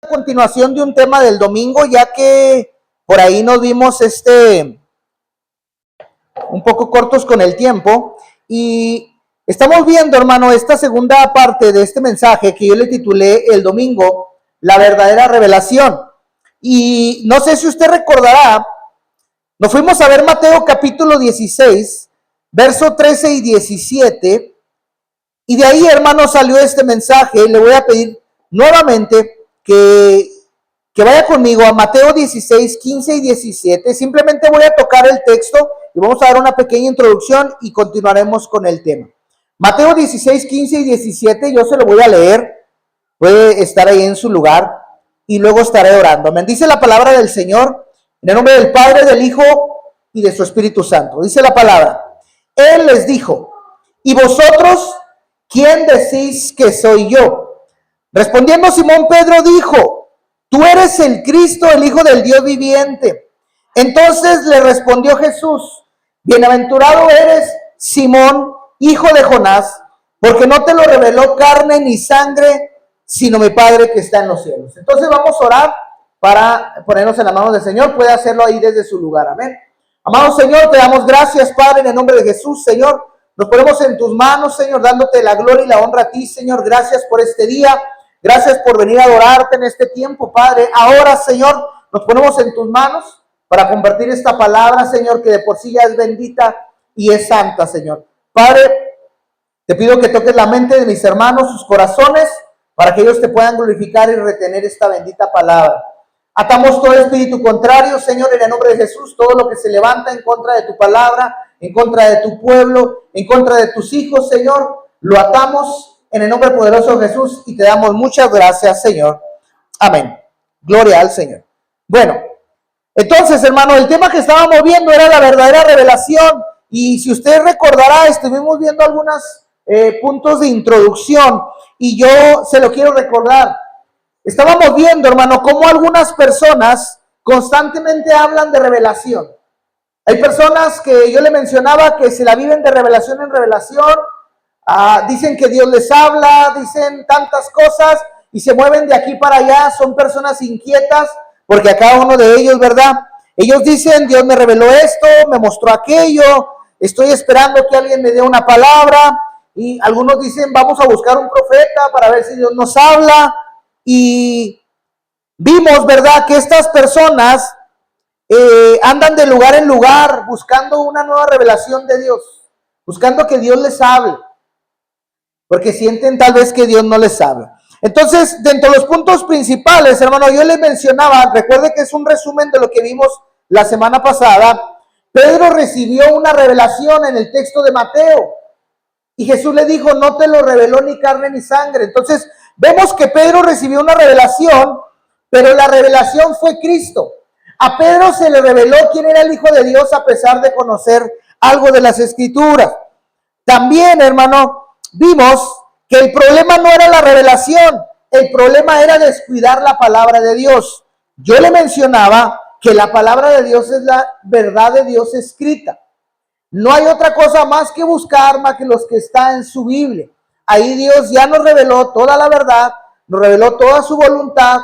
continuación de un tema del domingo, ya que por ahí nos vimos un poco cortos con el tiempo, y estamos viendo, hermano, esta segunda parte de este mensaje que yo le titulé el domingo, la verdadera revelación. Y no sé si usted recordará, nos fuimos a ver Mateo capítulo 16, verso 13 y 17, y de ahí, hermano, salió este mensaje. Le voy a pedir nuevamente que vaya conmigo a Mateo 16, 15 y 17. Simplemente voy a tocar el texto y vamos a dar una pequeña introducción y continuaremos con el tema. Mateo 16, 15 y 17, yo se lo voy a leer. Puede estar ahí en su lugar y luego estaré orando. Me dice la palabra del Señor en el nombre del Padre, del Hijo y de su Espíritu Santo. Dice la palabra: Él les dijo: ¿y vosotros quién decís que soy yo? Respondiendo Simón Pedro dijo: tú eres el Cristo, el Hijo del Dios viviente. Entonces le respondió Jesús: bienaventurado eres, Simón, hijo de Jonás, porque no te lo reveló carne ni sangre, sino mi Padre que está en los cielos. Entonces vamos a orar para ponernos en la mano del Señor. Puede hacerlo ahí desde su lugar. Amén. Amado Señor, te damos gracias, Padre, en el nombre de Jesús, Señor. Nos ponemos en tus manos, Señor, dándote la gloria y la honra a ti, Señor. Gracias por este día. Gracias por venir a adorarte en este tiempo, Padre. Ahora, Señor, nos ponemos en tus manos para compartir esta palabra, Señor, que de por sí ya es bendita y es santa, Señor. Padre, te pido que toques la mente de mis hermanos, sus corazones, para que ellos te puedan glorificar y retener esta bendita palabra. Atamos todo espíritu contrario, Señor, en el nombre de Jesús, todo lo que se levanta en contra de tu palabra, en contra de tu pueblo, en contra de tus hijos, Señor, lo atamos en el nombre poderoso de Jesús y te damos muchas gracias, Señor. Amén. Gloria al Señor. Bueno, entonces, hermano, el tema que estábamos viendo era la verdadera revelación, y si usted recordará, estuvimos viendo algunos puntos de introducción y yo se lo quiero recordar. Estábamos viendo, hermano, cómo algunas personas constantemente hablan de revelación. Hay personas que yo le mencionaba que se la viven de revelación en revelación, dicen que Dios les habla, dicen tantas cosas y se mueven de aquí para allá. Son personas inquietas porque a cada uno de ellos, ¿verdad? Ellos dicen: Dios me reveló esto, me mostró aquello, estoy esperando que alguien me dé una palabra. Y algunos dicen: vamos a buscar un profeta para ver si Dios nos habla. Y vimos, ¿verdad?, que estas personas andan de lugar en lugar buscando una nueva revelación de Dios, buscando que Dios les hable, porque sienten tal vez que Dios no les habla. Entonces, dentro de los puntos principales, hermano, yo les mencionaba, recuerde que es un resumen de lo que vimos la semana pasada. Pedro recibió una revelación en el texto de Mateo, y Jesús le dijo: no te lo reveló ni carne ni sangre. Entonces, vemos que Pedro recibió una revelación, pero la revelación fue Cristo. A Pedro se le reveló quién era el Hijo de Dios a pesar de conocer algo de las Escrituras. También, hermano, vimos que el problema no era la revelación, el problema era descuidar la palabra de Dios. Yo le mencionaba que la palabra de Dios es la verdad de Dios escrita. No hay otra cosa más que buscar más que los que está en su Biblia. Ahí Dios ya nos reveló toda la verdad, nos reveló toda su voluntad.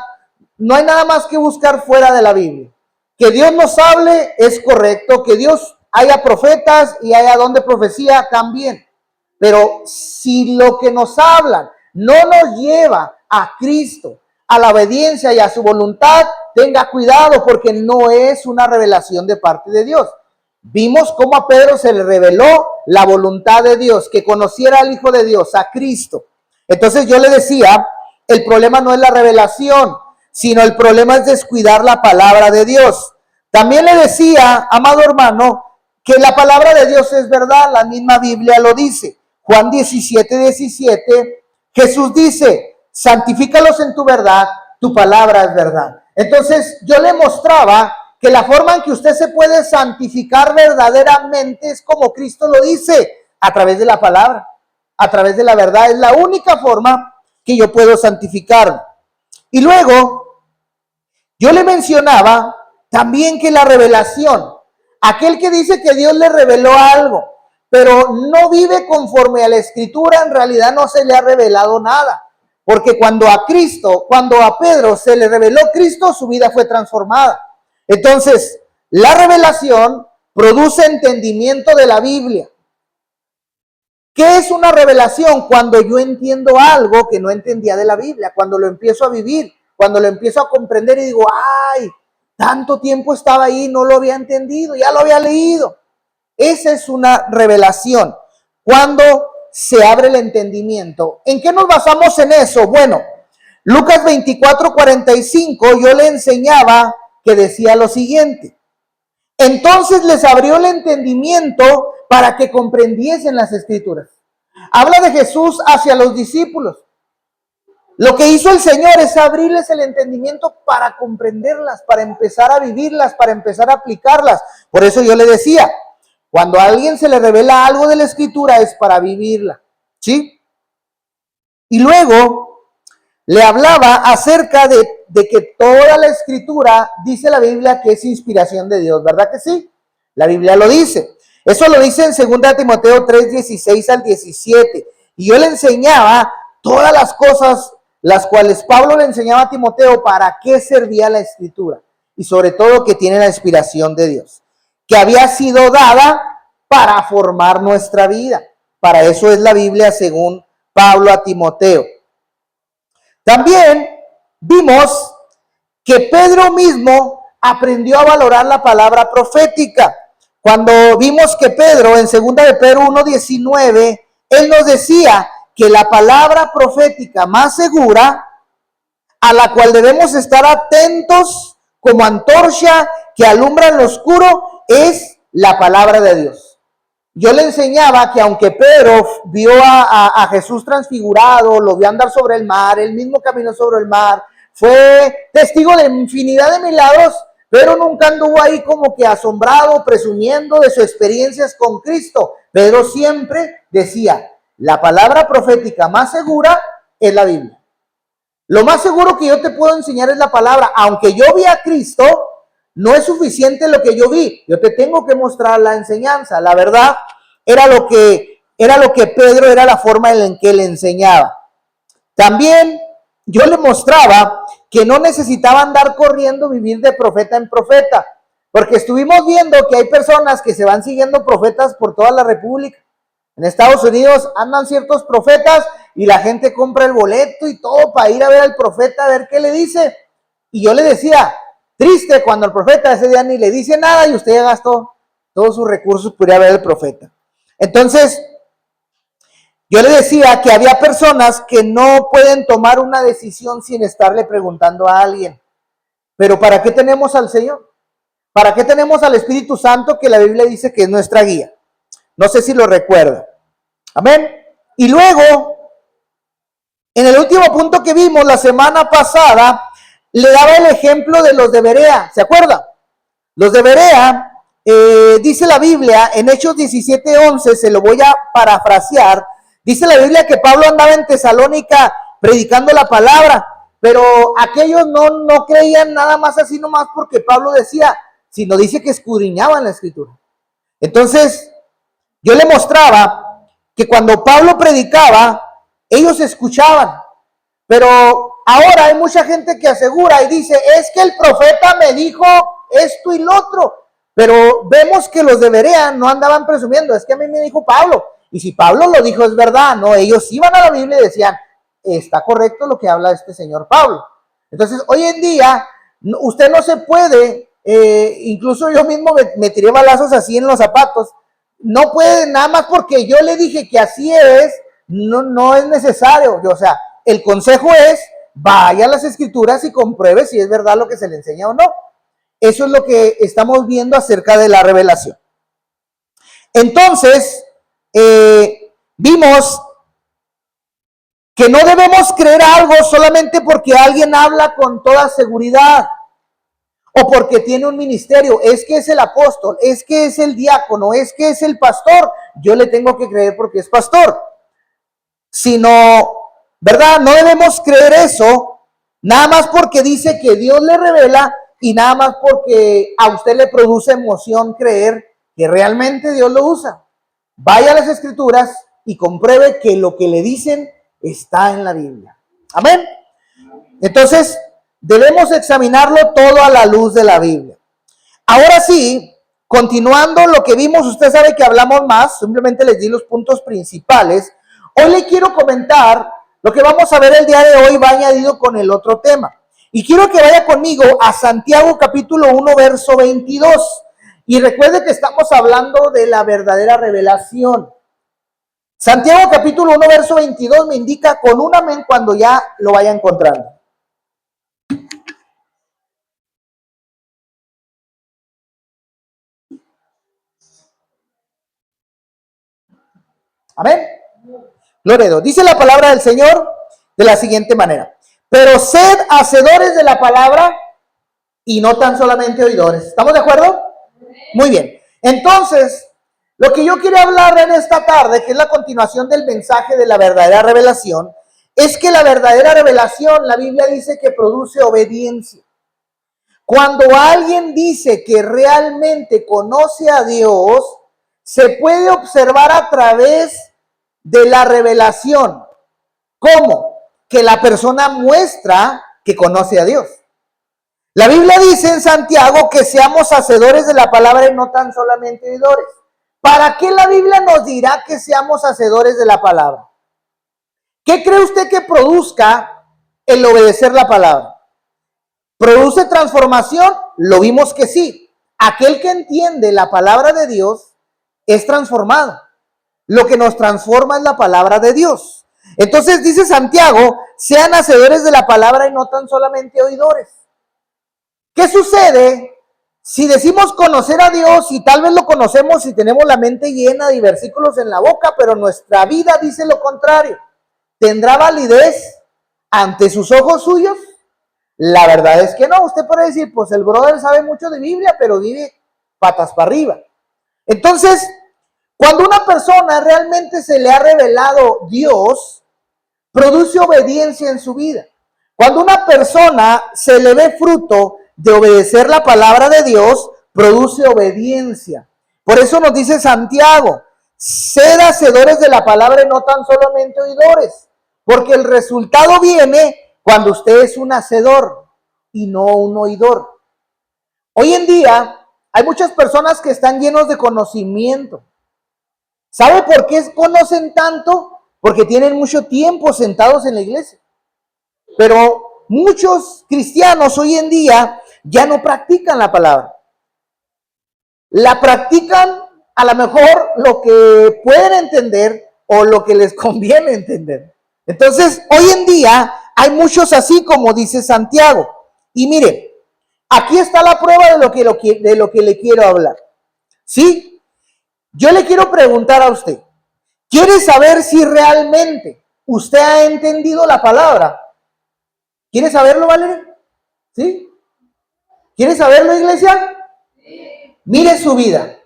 No hay nada más que buscar fuera de la Biblia. Que Dios nos hable es correcto, que Dios haya profetas y haya don de profecía también. Pero si lo que nos hablan no nos lleva a Cristo, a la obediencia y a su voluntad, tenga cuidado, porque no es una revelación de parte de Dios. Vimos cómo a Pedro se le reveló la voluntad de Dios, que conociera al Hijo de Dios, a Cristo. Entonces yo le decía, el problema no es la revelación, sino el problema es descuidar la palabra de Dios. También le decía, amado hermano, que la palabra de Dios es verdad, la misma Biblia lo dice. Juan 17, 17, Jesús dice: santifícalos en tu verdad, tu palabra es verdad. Entonces yo le mostraba que la forma en que usted se puede santificar verdaderamente es como Cristo lo dice, a través de la palabra, a través de la verdad. Es la única forma que yo puedo santificarme. Y luego, yo le mencionaba también que la revelación, aquel que dice que Dios le reveló algo, pero no vive conforme a la Escritura, en realidad no se le ha revelado nada. Porque cuando a Pedro se le reveló Cristo, su vida fue transformada. Entonces, la revelación produce entendimiento de la Biblia. ¿Qué es una revelación? Cuando yo entiendo algo que no entendía de la Biblia, cuando lo empiezo a vivir, cuando lo empiezo a comprender y digo, ay, tanto tiempo estaba ahí, no lo había entendido, ya lo había leído. Esa es una revelación. Cuando se abre el entendimiento. ¿En qué nos basamos en eso? Bueno, Lucas 24:45, yo le enseñaba que decía lo siguiente. Entonces les abrió el entendimiento para que comprendiesen las escrituras. Habla de Jesús hacia los discípulos. Lo que hizo el Señor es abrirles el entendimiento para comprenderlas, para empezar a vivirlas, para empezar a aplicarlas. Por eso yo le decía, cuando a alguien se le revela algo de la escritura es para vivirla, ¿sí? Y luego le hablaba acerca de que toda la escritura, dice la Biblia, que es inspiración de Dios, ¿verdad que sí? La Biblia lo dice. Eso lo dice en 2 Timoteo 3:16 al 17. Y yo le enseñaba todas las cosas, las cuales Pablo le enseñaba a Timoteo para qué servía la escritura. Y sobre todo que tiene la inspiración de Dios, que había sido dada para formar nuestra vida. Para eso es la Biblia según Pablo a Timoteo. También vimos que Pedro mismo aprendió a valorar la palabra profética. Cuando vimos que Pedro, en 2 de Pedro 1:19, él nos decía que la palabra profética más segura, a la cual debemos estar atentos como antorcha que alumbra en lo oscuro, es la palabra de Dios. Yo le enseñaba que aunque Pedro vio a Jesús transfigurado, lo vio andar sobre el mar, él mismo caminó sobre el mar, fue testigo de infinidad de milagros, pero nunca anduvo ahí como que asombrado, presumiendo de sus experiencias con Cristo. Pedro siempre decía, la palabra profética más segura es la Biblia. Lo más seguro que yo te puedo enseñar es la palabra. Aunque yo vi a Cristo, no es suficiente lo que yo vi. Yo te tengo que mostrar la enseñanza. La verdad, era lo que Pedro, era la forma en que le enseñaba. También yo le mostraba que no necesitaba andar corriendo, vivir de profeta en profeta. Porque estuvimos viendo que hay personas que se van siguiendo profetas por toda la República. En Estados Unidos andan ciertos profetas y la gente compra el boleto y todo para ir a ver al profeta, a ver qué le dice. Y yo le decía, triste cuando el profeta ese día ni le dice nada y usted ya gastó todos sus recursos por ir a ver al profeta. Entonces, yo le decía que había personas que no pueden tomar una decisión sin estarle preguntando a alguien. Pero ¿para qué tenemos al Señor? ¿Para qué tenemos al Espíritu Santo que la Biblia dice que es nuestra guía? No sé si lo recuerda. Amén. Y luego, en el último punto que vimos la semana pasada, le daba el ejemplo de los de Berea. ¿Se acuerda? Los de Berea, dice la Biblia, en Hechos 17:11, se lo voy a parafrasear, dice la Biblia que Pablo andaba en Tesalónica predicando la palabra, pero aquellos no creían nada más así nomás porque Pablo decía, sino dice que escudriñaban la escritura. Entonces, yo le mostraba que cuando Pablo predicaba, ellos escuchaban. Pero ahora hay mucha gente que asegura y dice, es que el profeta me dijo esto y lo otro. Pero vemos que los de Berea no andaban presumiendo, es que a mí me dijo Pablo. Y si Pablo lo dijo es verdad, no, ellos iban a la Biblia y decían, está correcto lo que habla este señor Pablo. Entonces, hoy en día, usted no se puede, incluso yo mismo me tiré balazos así en los zapatos, no puede nada más porque yo le dije que así es, no es necesario. O sea, el consejo es, vaya a las escrituras y compruebe si es verdad lo que se le enseña o no. Eso es lo que estamos viendo acerca de la revelación. Entonces, vimos que no debemos creer algo solamente porque alguien habla con toda seguridad o porque tiene un ministerio, es que es el apóstol, es que es el diácono, es que es el pastor, yo le tengo que creer porque es pastor. Sino, ¿verdad? No debemos creer eso, nada más porque dice que Dios le revela y nada más porque a usted le produce emoción creer que realmente Dios lo usa. Vaya a las escrituras y compruebe que lo que le dicen está en la Biblia. Amén. Entonces, debemos examinarlo todo a la luz de la Biblia. Ahora sí, continuando lo que vimos, usted sabe que hablamos más, simplemente les di los puntos principales. Hoy le quiero comentar lo que vamos a ver el día de hoy, va añadido con el otro tema. Y quiero que vaya conmigo a Santiago capítulo 1, verso 22. Y recuerde que estamos hablando de la verdadera revelación. Santiago capítulo 1, verso 22 me indica con un amén cuando ya lo vaya encontrando. Amén. Loredo, dice la palabra del Señor de la siguiente manera. Pero sed hacedores de la palabra y no tan solamente oidores. ¿Estamos de acuerdo? Muy bien. Entonces, lo que yo quiero hablar en esta tarde, que es la continuación del mensaje de la verdadera revelación, es que la verdadera revelación, la Biblia dice que produce obediencia. Cuando alguien dice que realmente conoce a Dios, se puede observar a través de la revelación. ¿Cómo? Que la persona muestra que conoce a Dios. La Biblia dice en Santiago que seamos hacedores de la palabra y no tan solamente oidores. ¿Para qué la Biblia nos dirá que seamos hacedores de la palabra? ¿Qué cree usted que produzca el obedecer la palabra? ¿Produce transformación? Lo vimos que sí. Aquel que entiende la palabra de Dios es transformado. Lo que nos transforma es la palabra de Dios. Entonces dice Santiago, sean hacedores de la palabra y no tan solamente oidores. ¿Qué sucede si decimos conocer a Dios y tal vez lo conocemos y tenemos la mente llena de versículos en la boca, pero nuestra vida dice lo contrario? ¿Tendrá validez ante sus ojos suyos? La verdad es que no. Usted puede decir, pues el brother sabe mucho de Biblia, pero vive patas para arriba. Entonces, cuando una persona realmente se le ha revelado Dios, produce obediencia en su vida. Cuando una persona se le ve fruto de obedecer la palabra de Dios, produce obediencia. Por eso nos dice Santiago, sed hacedores de la palabra y no tan solamente oidores, porque el resultado viene cuando usted es un hacedor y no un oidor. Hoy en día hay muchas personas que están llenos de conocimiento. ¿Sabe por qué conocen tanto? Porque tienen mucho tiempo sentados en la iglesia. Pero muchos cristianos hoy en día ya no practican la palabra. La practican a lo mejor lo que pueden entender o lo que les conviene entender. Entonces, hoy en día hay muchos así como dice Santiago. Y mire, aquí está la prueba de lo que le quiero hablar. ¿Sí? Yo le quiero preguntar a usted, ¿quiere saber si realmente usted ha entendido la palabra? ¿Quiere saberlo, Valeria? ¿Sí? ¿Quiere saberlo, iglesia? Sí. Mire su vida.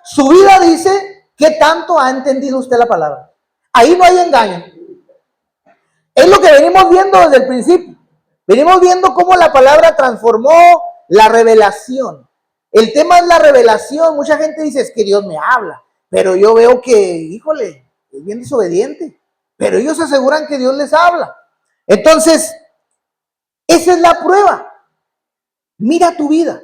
Su vida dice qué tanto ha entendido usted la palabra. Ahí no hay engaño. Es lo que venimos viendo desde el principio. Venimos viendo cómo la palabra transformó la revelación. El tema es la revelación. Mucha gente dice, es que Dios me habla. Pero yo veo que, híjole, es bien desobediente. Pero ellos aseguran que Dios les habla. Entonces, esa es la prueba. Mira tu vida.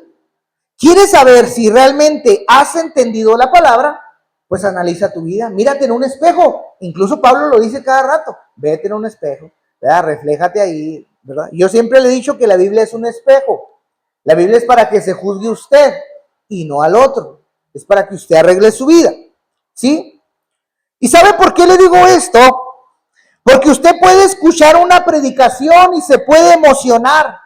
¿Quieres saber si realmente has entendido la palabra? Pues analiza tu vida. Mírate en un espejo. Incluso Pablo lo dice cada rato. Vete en un espejo. ¿Verdad? Refléjate ahí. ¿Verdad? Yo siempre le he dicho que la Biblia es un espejo. La Biblia es para que se juzgue usted y no al otro. Es para que usted arregle su vida. ¿Sí? ¿Y sabe por qué le digo esto? Porque usted puede escuchar una predicación y se puede emocionar,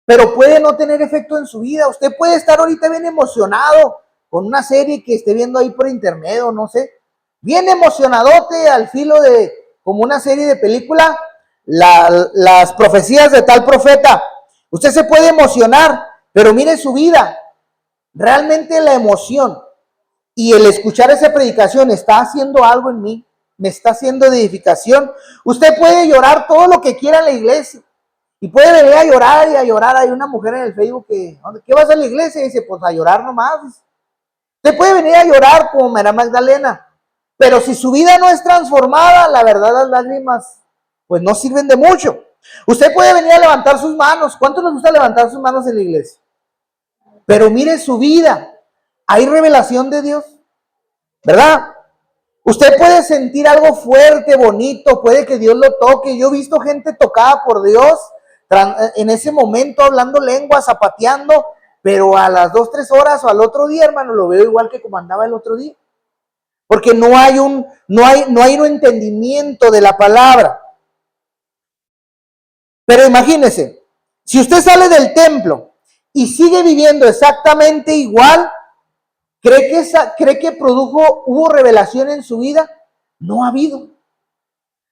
pero puede no tener efecto en su vida. Usted puede estar ahorita bien emocionado con una serie que esté viendo ahí por internet o no sé, bien emocionadote al filo de, como una serie de película, las profecías de tal profeta. Usted se puede emocionar, pero mire su vida. Realmente la emoción y el escuchar esa predicación está haciendo algo en mí, me está haciendo de edificación. Usted puede llorar todo lo que quiera en la iglesia y puede venir a llorar y a llorar. Hay una mujer en el Facebook que, ¿qué vas a la iglesia? Y dice, pues a llorar nomás. Usted puede venir a llorar como María Magdalena Pero si su vida no es transformada, la verdad las lágrimas pues no sirven de mucho. Usted puede venir a levantar sus manos. ¿Cuánto les gusta levantar sus manos en la iglesia? Pero mire su vida. ¿Hay revelación de Dios? ¿Verdad? Usted puede sentir algo fuerte, bonito, puede que Dios lo toque. Yo he visto gente tocada por Dios en ese momento hablando lenguas, zapateando, pero a las 2, 3 horas o al otro día, hermano, lo veo igual que como andaba el otro día. Porque no hay un entendimiento de la palabra. Pero imagínese, si usted sale del templo y sigue viviendo exactamente igual, ¿cree que hubo revelación en su vida? No ha habido.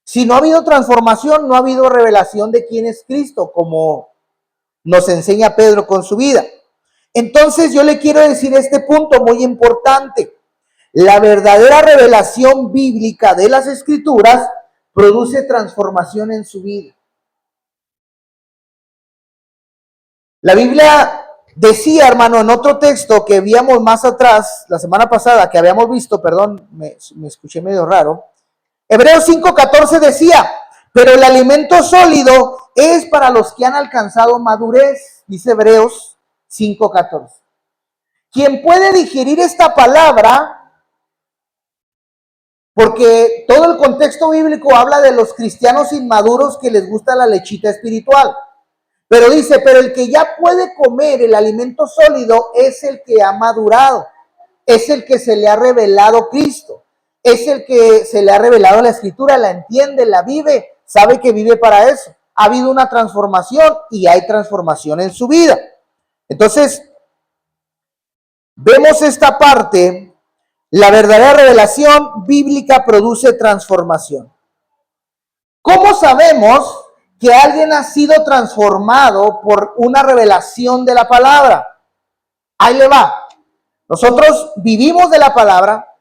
Si no ha habido transformación, no ha habido revelación de quién es Cristo, como nos enseña Pedro con su vida. Entonces yo le quiero decir este punto muy importante. La verdadera revelación bíblica de las Escrituras produce transformación en su vida. La Biblia decía, hermano, en otro texto que víamos más atrás, la semana pasada, que habíamos visto, perdón, me escuché medio raro. Hebreos 5:14 decía, pero el alimento sólido es para los que han alcanzado madurez, dice Hebreos 5:14. Quien puede digerir esta palabra, porque todo el contexto bíblico habla de los cristianos inmaduros que les gusta la lechita espiritual. Pero dice, pero el que ya puede comer el alimento sólido es el que ha madurado, es el que se le ha revelado Cristo, es el que se le ha revelado la Escritura, la entiende, la vive, sabe que vive para eso. Ha habido una transformación y hay transformación en su vida. Entonces, vemos esta parte, la verdadera revelación bíblica produce transformación. ¿Cómo sabemos que alguien ha sido transformado por una revelación de la palabra? Ahí le va. Nosotros vivimos de la palabra,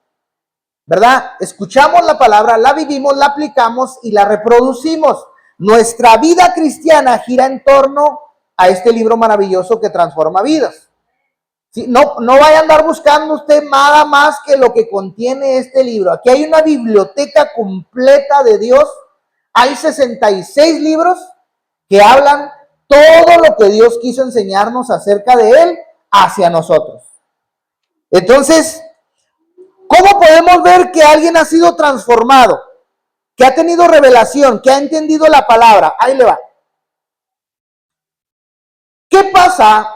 ¿verdad? Escuchamos la palabra, la vivimos, la aplicamos y la reproducimos. Nuestra vida cristiana gira en torno a este libro maravilloso que transforma vidas. ¿Sí? No vaya a andar buscando usted nada más que lo que contiene este libro. Aquí hay una biblioteca completa de Dios. Hay 66 libros que hablan todo lo que Dios quiso enseñarnos acerca de Él hacia nosotros. Entonces, ¿cómo podemos ver que alguien ha sido transformado? Que ha tenido revelación, que ha entendido la palabra. Ahí le va. ¿Qué pasa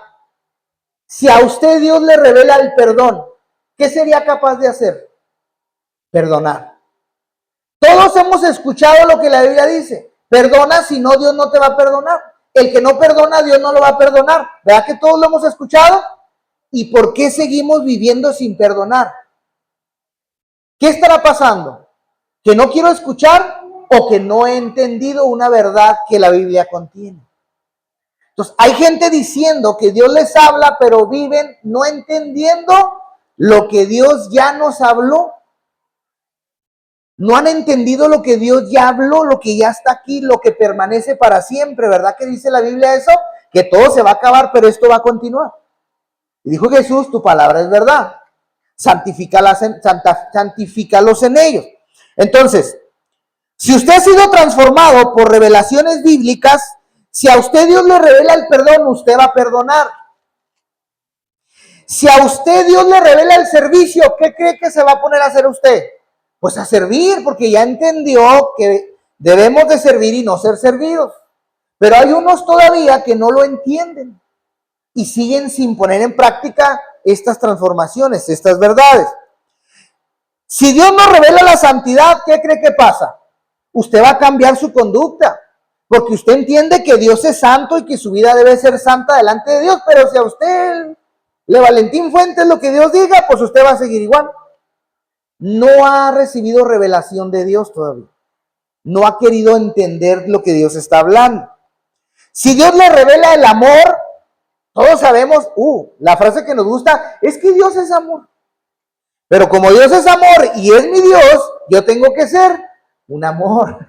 si a usted Dios le revela el perdón? ¿Qué sería capaz de hacer? Perdonar. Todos hemos escuchado lo que la Biblia dice. Perdona, si no, Dios no te va a perdonar. El que no perdona, Dios no lo va a perdonar. ¿Verdad que todos lo hemos escuchado? ¿Y por qué seguimos viviendo sin perdonar? ¿Qué estará pasando? ¿Que no quiero escuchar o que no he entendido una verdad que la Biblia contiene? Entonces, hay gente diciendo que Dios les habla, pero viven no entendiendo lo que Dios ya nos habló. No han entendido lo que Dios ya habló, lo que ya está aquí, lo que permanece para siempre. ¿Verdad que dice la Biblia eso? Que todo se va a acabar, pero esto va a continuar. Y dijo Jesús, tu palabra es verdad. Santifícalos en ellos. Entonces, si usted ha sido transformado por revelaciones bíblicas, si a usted Dios le revela el perdón, usted va a perdonar. Si a usted Dios le revela el servicio, ¿qué cree que se va a poner a hacer usted? Pues a servir, porque ya entendió que debemos de servir y no ser servidos. Pero hay unos todavía que no lo entienden y siguen sin poner en práctica estas transformaciones, estas verdades. Si Dios nos revela la santidad, ¿qué cree que pasa? Usted va a cambiar su conducta, porque usted entiende que Dios es santo y que su vida debe ser santa delante de Dios, pero si a usted le Valentín Fuentes lo que Dios diga, pues usted va a seguir igual. No ha recibido revelación de Dios todavía. No ha querido entender lo que Dios está hablando. Si Dios le revela el amor, todos sabemos, la frase que nos gusta es que Dios es amor. Pero como Dios es amor y es mi Dios, yo tengo que ser un amor,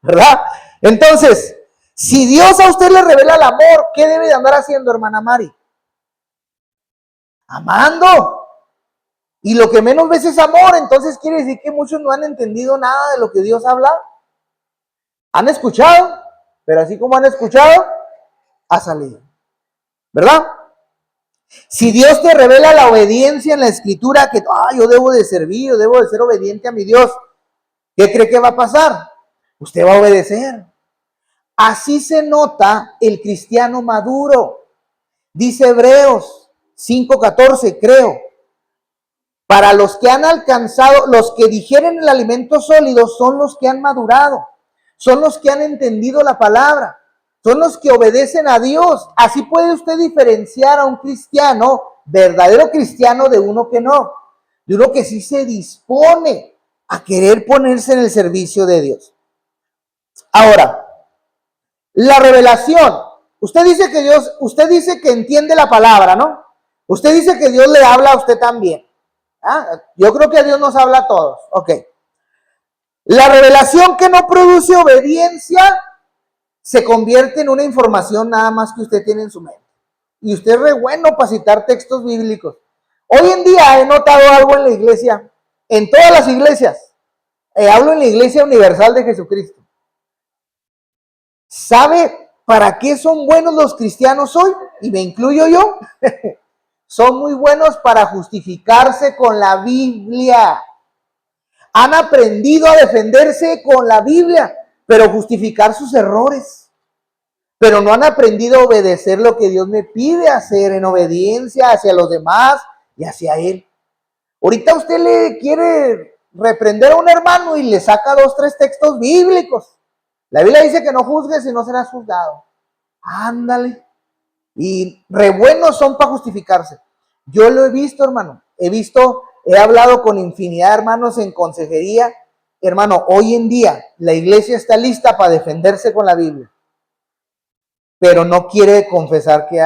¿verdad? Entonces, si Dios a usted le revela el amor, ¿qué debe de andar haciendo, hermana Mari? Amando. Y lo que menos ves es amor, entonces quiere decir que muchos no han entendido nada de lo que Dios habla. Han escuchado, pero así como han escuchado, ha salido. ¿Verdad? Si Dios te revela la obediencia en la escritura, que yo debo de servir, yo debo de ser obediente a mi Dios, ¿qué cree que va a pasar? Usted va a obedecer. Así se nota el cristiano maduro. Dice Hebreos 5:14, creo. Para los que han alcanzado, los que digieren el alimento sólido son los que han madurado, son los que han entendido la palabra, son los que obedecen a Dios. Así puede usted diferenciar a un cristiano, verdadero cristiano, de uno que no, de uno que sí se dispone a querer ponerse en el servicio de Dios. Ahora, la revelación. Usted dice que entiende la palabra, ¿no? Usted dice que Dios le habla a usted también. Yo creo que Dios nos habla a todos. Ok. La revelación que no produce obediencia se convierte en una información nada más que usted tiene en su mente. Y usted es re bueno para citar textos bíblicos. Hoy en día he notado algo en la iglesia, en todas las iglesias. Hablo en la Iglesia Universal de Jesucristo. ¿Sabe para qué son buenos los cristianos hoy? Y me incluyo yo. Son muy buenos para justificarse con la Biblia. Han aprendido a defenderse con la Biblia, pero justificar sus errores. Pero no han aprendido a obedecer lo que Dios me pide hacer en obediencia hacia los demás y hacia Él. Ahorita usted le quiere reprender a un hermano y le saca 2, 3 textos bíblicos. La Biblia dice que no juzgues y no serás juzgado. Ándale. Y re buenos son para justificarse. Yo lo he visto, hermano. He hablado con infinidad de hermanos en consejería. Hermano, hoy en día la iglesia está lista para defenderse con la Biblia, pero no quiere confesar que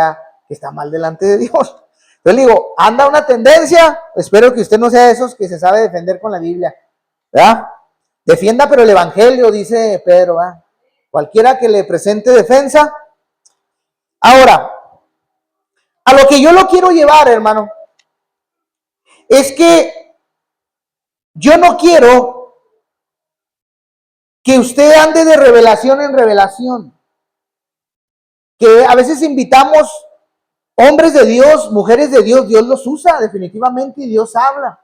está mal delante de Dios. Yo le digo, anda una tendencia, espero que usted no sea de esos que se sabe defender con la Biblia, ¿verdad? Defienda pero el evangelio, dice Pedro, ¿verdad? Cualquiera que le presente defensa. Ahora, a lo que yo lo quiero llevar, hermano, es que yo no quiero que usted ande de revelación en revelación. Que a veces invitamos hombres de Dios, mujeres de Dios, Dios los usa definitivamente y Dios habla.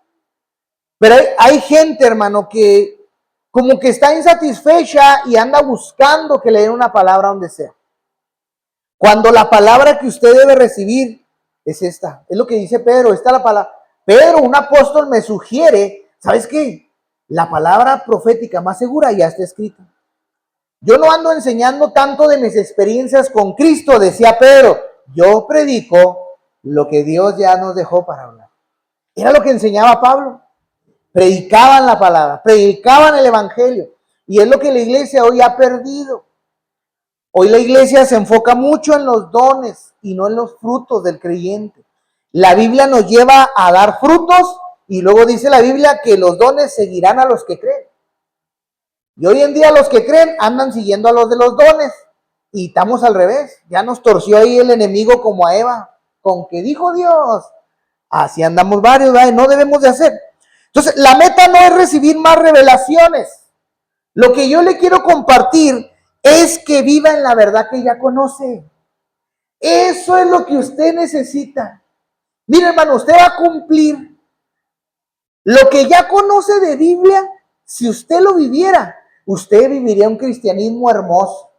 Pero hay gente, hermano, que como que está insatisfecha y anda buscando que le den una palabra donde sea. Cuando la palabra que usted debe recibir es esta. Es lo que dice Pedro, esta es la palabra. Pedro, un apóstol, me sugiere, ¿sabes qué? La palabra profética más segura ya está escrita. Yo no ando enseñando tanto de mis experiencias con Cristo, decía Pedro. Yo predico lo que Dios ya nos dejó para hablar. Era lo que enseñaba Pablo. Predicaban la palabra, predicaban el evangelio. Y es lo que la iglesia hoy ha perdido. Hoy la iglesia se enfoca mucho en los dones y no en los frutos del creyente. La Biblia nos lleva a dar frutos y luego dice la Biblia que los dones seguirán a los que creen. Y hoy en día los que creen andan siguiendo a los de los dones. Y estamos al revés. Ya nos torció ahí el enemigo como a Eva. Con que dijo Dios. Así andamos varios, ¿verdad? No debemos de hacer. Entonces, la meta no es recibir más revelaciones. Lo que yo le quiero compartir es que viva en la verdad que ya conoce. Eso es lo que usted necesita. Mire, hermano, usted va a cumplir lo que ya conoce de Biblia. Si usted lo viviera, usted viviría un cristianismo hermoso,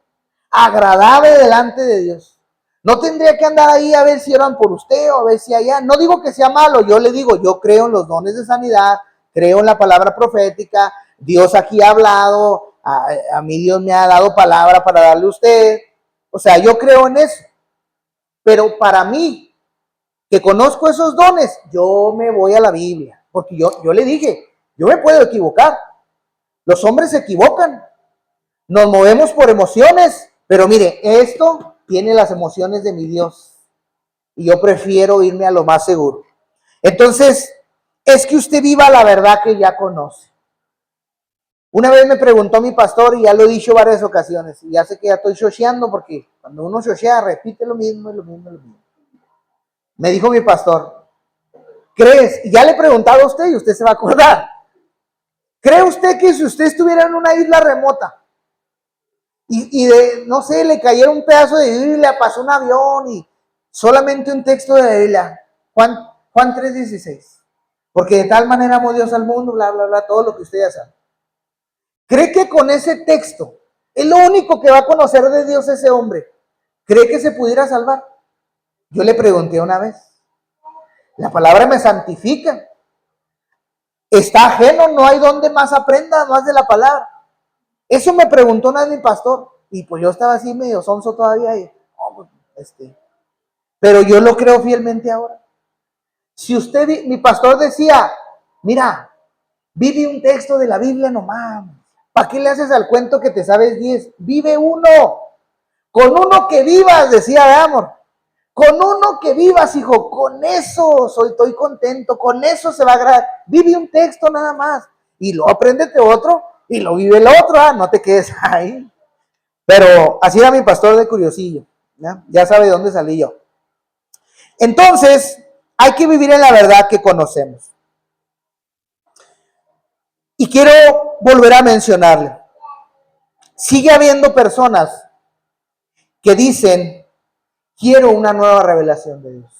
agradable delante de Dios. No tendría que andar ahí a ver si oran por usted o a ver si allá. No digo que sea malo, yo le digo, yo creo en los dones de sanidad, creo en la palabra profética, Dios aquí ha hablado, a mí Dios me ha dado palabra para darle a usted. O sea, yo creo en eso. Pero para mí, que conozco esos dones, yo me voy a la Biblia. Porque yo le dije, yo me puedo equivocar. Los hombres se equivocan. Nos movemos por emociones. Pero mire, esto tiene las emociones de mi Dios. Y yo prefiero irme a lo más seguro. Entonces, es que usted viva la verdad que ya conoce. Una vez me preguntó mi pastor, y ya lo he dicho varias ocasiones, y ya sé que ya estoy shosheando, porque cuando uno shoshea repite lo mismo, lo mismo, lo mismo. Me dijo mi pastor, ¿Crees? Y ya le he preguntado a usted y usted se va a acordar. ¿Cree usted que si usted estuviera en una isla remota no sé, le cayera un pedazo de Biblia, pasó un avión y solamente un texto de la Biblia, Juan 3:16, porque de tal manera amó Dios al mundo, bla, bla, bla, todo lo que usted ya sabe? ¿Cree que con ese texto es lo único que va a conocer de Dios ese hombre? ¿Cree que se pudiera salvar? Yo le pregunté una vez. La palabra me santifica. Está ajeno, no hay donde más aprenda más de la palabra. Eso me preguntó una vez mi pastor, y pues yo estaba así medio sonso todavía, y, pero yo lo creo fielmente ahora. Si usted, mi pastor decía, mira, vive un texto de la Biblia nomás, ¿para qué le haces al cuento que te sabes 10? Vive uno, con uno que vivas, decía de amor, con uno que vivas, hijo, con eso estoy contento, con eso se va a agradar. Vive un texto nada más, y luego apréndete otro, y lo vive el otro, no te quedes ahí. Pero así era mi pastor de curiosillo, ya sabe de dónde salí yo. Entonces, hay que vivir en la verdad que conocemos. Y quiero volver a mencionarle, sigue habiendo personas que dicen, quiero una nueva revelación de Dios.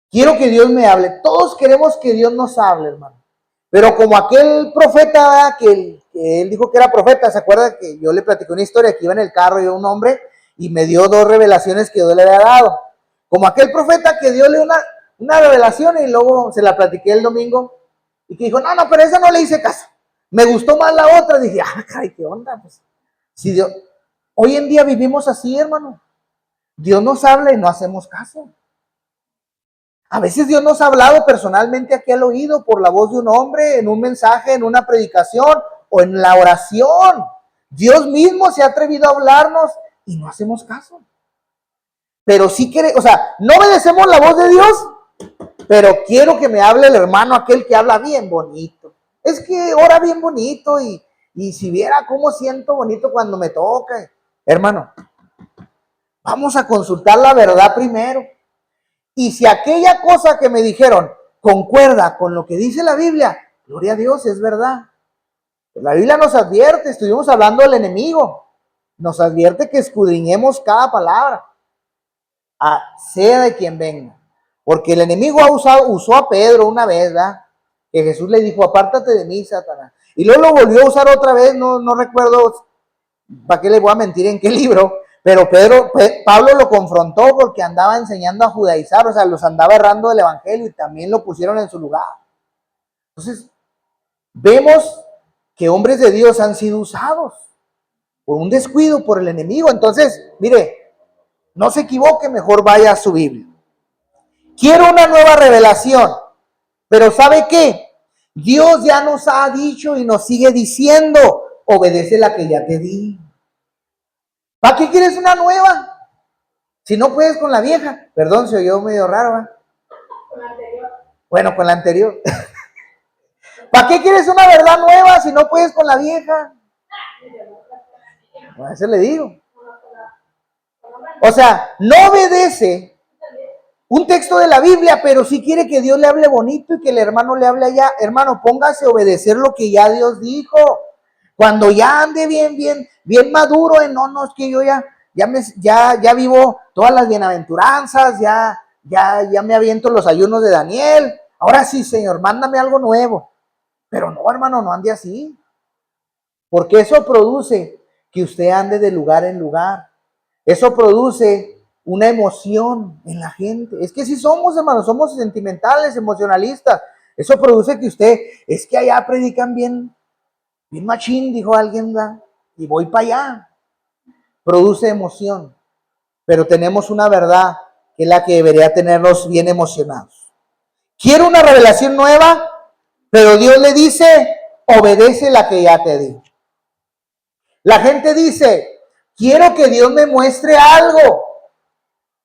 Quiero que Dios me hable. Todos queremos que Dios nos hable, hermano. Pero como aquel profeta que él dijo que era profeta, ¿se acuerda que yo le platiqué una historia que iba en el carro y un hombre y me dio 2 revelaciones que Dios le había dado? Como aquel profeta que Dios le dio una revelación y luego se la platiqué el domingo y que dijo, no, pero esa no le hice caso. Me gustó más la otra. Dije, caray, ¿qué onda? Pues, si Dios, hoy en día vivimos así, hermano. Dios nos habla y no hacemos caso. A veces Dios nos ha hablado personalmente aquí al oído por la voz de un hombre, en un mensaje, en una predicación o en la oración. Dios mismo se ha atrevido a hablarnos y no hacemos caso. Pero sí no obedecemos la voz de Dios, pero quiero que me hable el hermano aquel que habla bien bonito. Es que ora bien bonito y si viera cómo siento bonito cuando me toca. Hermano, vamos a consultar la verdad primero. Y si aquella cosa que me dijeron concuerda con lo que dice la Biblia, gloria a Dios, es verdad. La Biblia nos advierte, estuvimos hablando del enemigo, nos advierte que escudriñemos cada palabra, sea de quien venga. Porque el enemigo usó a Pedro una vez, ¿verdad? Que Jesús le dijo, apártate de mí, Satanás. Y luego lo volvió a usar otra vez, no recuerdo, ¿para qué le voy a mentir en qué libro? Pero Pablo lo confrontó porque andaba enseñando a judaizar, o sea, los andaba errando del evangelio y también lo pusieron en su lugar. Entonces, vemos que hombres de Dios han sido usados por un descuido por el enemigo. Entonces, mire, no se equivoque, mejor vaya a su Biblia. Quiero una nueva revelación, pero ¿sabe qué? Dios ya nos ha dicho y nos sigue diciendo, obedece la que ya te di. ¿Para qué quieres una nueva? Si no puedes con la vieja. Perdón, se oyó medio raro, ¿eh? Con la anterior. Bueno, con la anterior. ¿Para qué quieres una verdad nueva si no puedes con la vieja? Bueno, eso le digo. O sea, no obedece un texto de la Biblia, pero sí quiere que Dios le hable bonito y que el hermano le hable allá. Hermano, póngase a obedecer lo que ya Dios dijo. Cuando ya ande bien maduro, es que yo ya vivo todas las bienaventuranzas, ya me aviento los ayunos de Daniel. Ahora sí, Señor, mándame algo nuevo. Pero no, hermano, no ande así. Porque eso produce que usted ande de lugar en lugar. Eso produce una emoción en la gente. Es que sí somos, hermano, somos sentimentales, emocionalistas. Eso produce que usted, es que allá predican bien machín, dijo alguien, ¿verdad? Y voy para allá. Produce emoción. Pero tenemos una verdad que es la que debería tenernos bien emocionados. Quiero una revelación nueva, pero Dios le dice, obedece la que ya te di. La gente dice, quiero que Dios me muestre algo.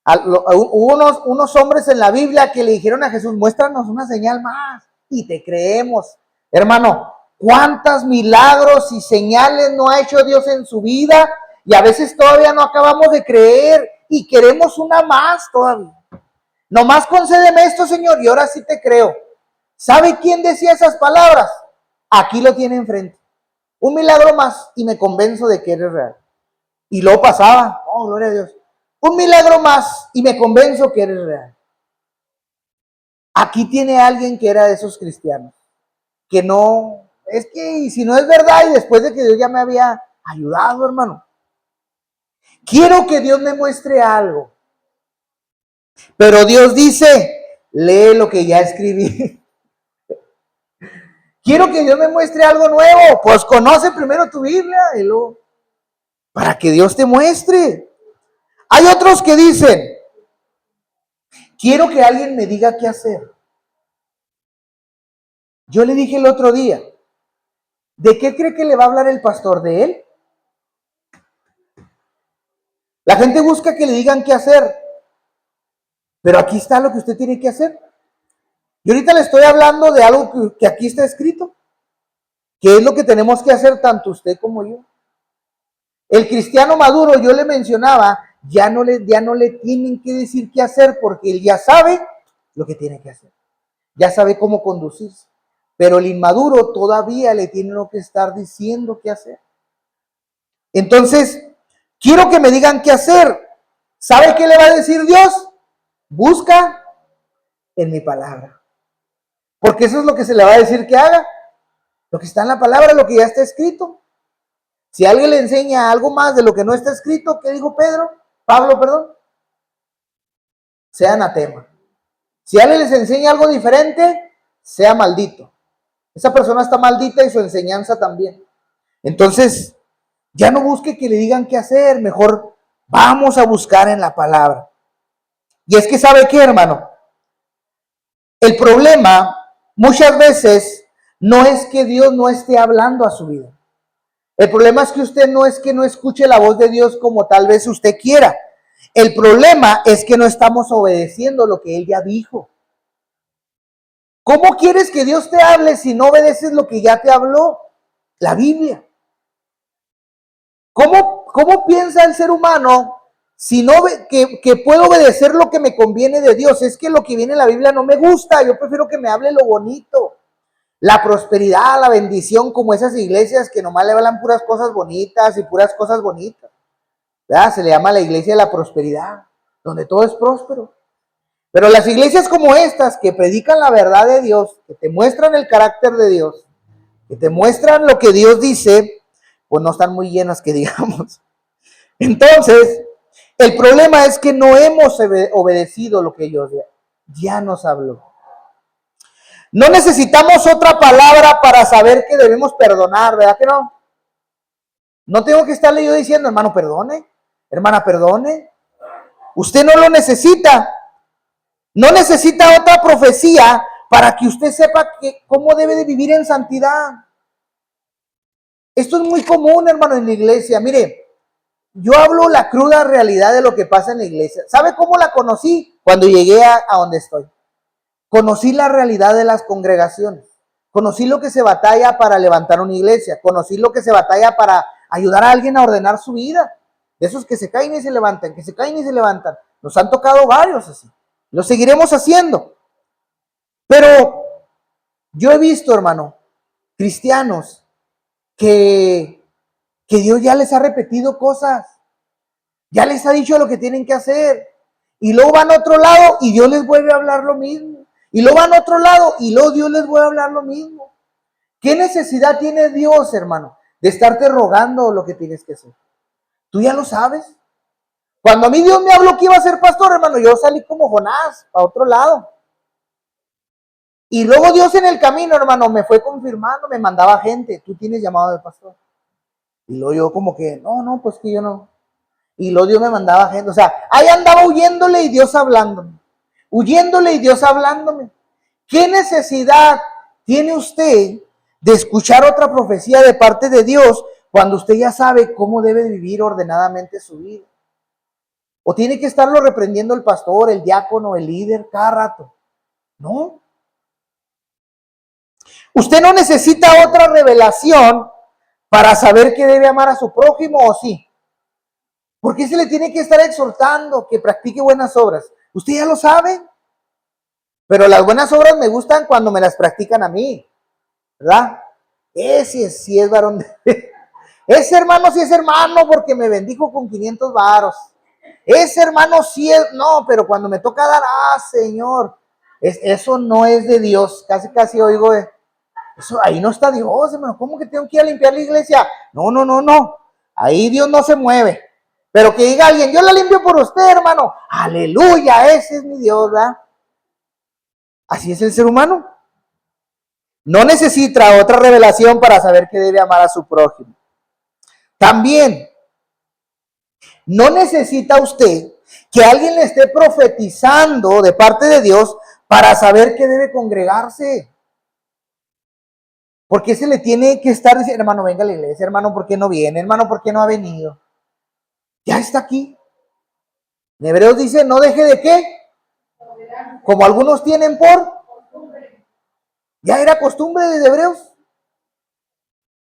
Hubo unos hombres en la Biblia que le dijeron a Jesús, muéstranos una señal más y te creemos. Hermano, ¿cuántos milagros y señales no ha hecho Dios en su vida? Y a veces todavía no acabamos de creer y queremos una más todavía. Nomás concédeme esto, Señor, y ahora sí te creo. ¿Sabe quién decía esas palabras? Aquí lo tiene enfrente. Un milagro más y me convenzo de que eres real. Y luego pasaba, oh, gloria a Dios. Un milagro más y me convenzo que eres real. Aquí tiene alguien que era de esos cristianos, que no, es que y si no es verdad y después de que Dios ya me había ayudado, hermano. Quiero que Dios me muestre algo. Pero Dios dice, lee lo que ya escribí. Quiero que Dios me muestre algo nuevo. Pues conoce primero tu Biblia y luego, para que Dios te muestre. Hay otros que dicen, quiero que alguien me diga qué hacer. Yo le dije el otro día, ¿de qué cree que le va a hablar el pastor? ¿De él? La gente busca que le digan qué hacer, pero aquí está lo que usted tiene que hacer. Y ahorita le estoy hablando de algo que aquí está escrito, que es lo que tenemos que hacer tanto usted como yo. El cristiano maduro, yo le mencionaba, ya no le tienen que decir qué hacer porque él ya sabe lo que tiene que hacer. Ya sabe cómo conducirse. Pero el inmaduro todavía le tiene que estar diciendo qué hacer. Entonces, quiero que me digan qué hacer. ¿Sabe qué le va a decir Dios? Busca en mi palabra. Porque eso es lo que se le va a decir que haga. Lo que está en la palabra, lo que ya está escrito. Si alguien le enseña algo más de lo que no está escrito, ¿qué dijo Pablo, perdón? Sea anatema. Si alguien les enseña algo diferente, sea maldito. Esa persona está maldita y su enseñanza también. Entonces, ya no busque que le digan qué hacer, mejor vamos a buscar en la palabra. Y es que ¿sabe qué, hermano? El problema muchas veces no es que Dios no esté hablando a su vida. El problema es que usted no es que no escuche la voz de Dios como tal vez usted quiera. El problema es que no estamos obedeciendo lo que Él ya dijo. ¿Cómo quieres que Dios te hable si no obedeces lo que ya te habló? La Biblia. ¿Cómo piensa el ser humano si no que puedo obedecer lo que me conviene de Dios? Es que lo que viene en la Biblia no me gusta, yo prefiero que me hable lo bonito. La prosperidad, la bendición, como esas iglesias que nomás le hablan puras cosas bonitas y puras cosas bonitas. ¿Verdad? Se le llama la iglesia de la prosperidad, donde todo es próspero. Pero las iglesias como estas, que predican la verdad de Dios, que te muestran el carácter de Dios, que te muestran lo que Dios dice, pues no están muy llenas, que digamos. Entonces, el problema es que no hemos obedecido lo que Dios ya nos habló. No necesitamos otra palabra para saber que debemos perdonar, ¿verdad que no? No tengo que estarle yo diciendo, hermano, perdone, hermana, perdone. Usted no lo necesita. No necesita otra profecía para que usted sepa cómo debe de vivir en santidad. Esto es muy común, hermano, en la iglesia. Mire, yo hablo la cruda realidad de lo que pasa en la iglesia. ¿Sabe cómo la conocí? Cuando llegué a donde estoy. Conocí la realidad de las congregaciones. Conocí lo que se batalla para levantar una iglesia. Conocí lo que se batalla para ayudar a alguien a ordenar su vida. De esos que se caen y se levantan, que se caen y se levantan. Nos han tocado varios así. Lo seguiremos haciendo. Pero yo he visto, hermano, cristianos que Dios ya les ha repetido cosas. Ya les ha dicho lo que tienen que hacer. Y luego van a otro lado y Dios les vuelve a hablar lo mismo. Y luego van a otro lado y luego Dios les vuelve a hablar lo mismo. ¿Qué necesidad tiene Dios, hermano, de estarte rogando lo que tienes que hacer? Tú ya lo sabes. Cuando a mí Dios me habló que iba a ser pastor, hermano, yo salí como Jonás, a otro lado. Y luego Dios en el camino, hermano, me fue confirmando, me mandaba gente. Tú tienes llamado de pastor. Y luego yo como que, no, pues que yo no. Y luego Dios me mandaba gente. O sea, ahí andaba huyéndole y Dios hablándome. Huyéndole y Dios hablándome. ¿Qué necesidad tiene usted de escuchar otra profecía de parte de Dios cuando usted ya sabe cómo debe vivir ordenadamente su vida? ¿O tiene que estarlo reprendiendo el pastor, el diácono, el líder cada rato? No. Usted no necesita otra revelación para saber que debe amar a su prójimo, ¿o sí? ¿Por qué se le tiene que estar exhortando que practique buenas obras? Usted ya lo sabe. Pero las buenas obras me gustan cuando me las practican a mí, ¿verdad? Ese sí es varón de... Ese hermano sí es hermano porque me bendijo con 500 varos. Ese hermano sí es... No, pero cuando me toca dar, Señor, eso no es de Dios. Casi, casi oigo, eso, ahí no está Dios, hermano. ¿Cómo que tengo que ir a limpiar la iglesia? No, no, no, no. Ahí Dios no se mueve. Pero que diga alguien, yo la limpio por usted, hermano. Aleluya, ese es mi Dios, ¿verdad? Así es el ser humano. No necesita otra revelación para saber que debe amar a su prójimo. También, no necesita usted que alguien le esté profetizando de parte de Dios para saber que debe congregarse. Porque se le tiene que estar diciendo, hermano, venga a la iglesia, hermano, ¿por qué no viene? Hermano, ¿por qué no ha venido? Ya está aquí. En Hebreos dice, no deje de qué. Como algunos tienen por. Ya era costumbre desde Hebreos.